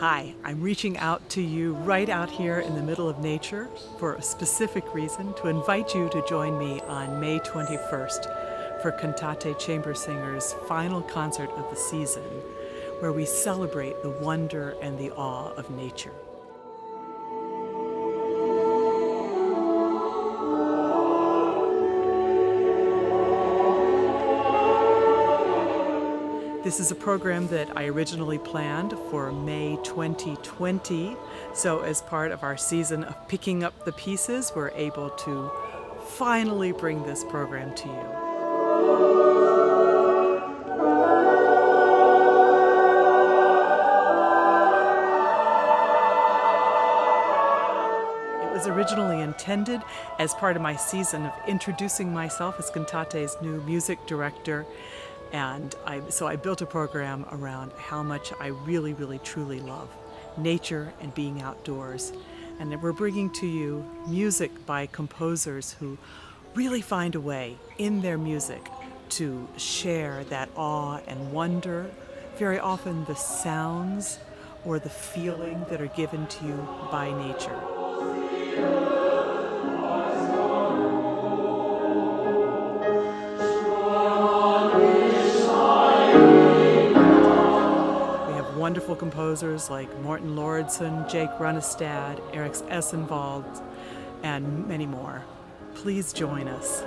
Hi, I'm reaching out to you right out here in the middle of nature for a specific reason, to invite you to join me on May 21st for Cantate Chamber Singers' final concert of the season, where we celebrate the wonder and the awe of nature. This is a program that I originally planned for May 2020, so as part of our season of picking up the pieces, we're able to finally bring this program to you. It was originally intended as part of my season of introducing myself as Cantate's new music director. And so I built a program around how much I really, truly love nature and being outdoors. And then we're bringing to you music by composers who really find a way in their music to share that awe and wonder, very often the sounds or the feeling that are given to you by nature. Wonderful composers like Morten Lauridsen, Jake Runnestad, Erik Essenwald, and many more. Please join us.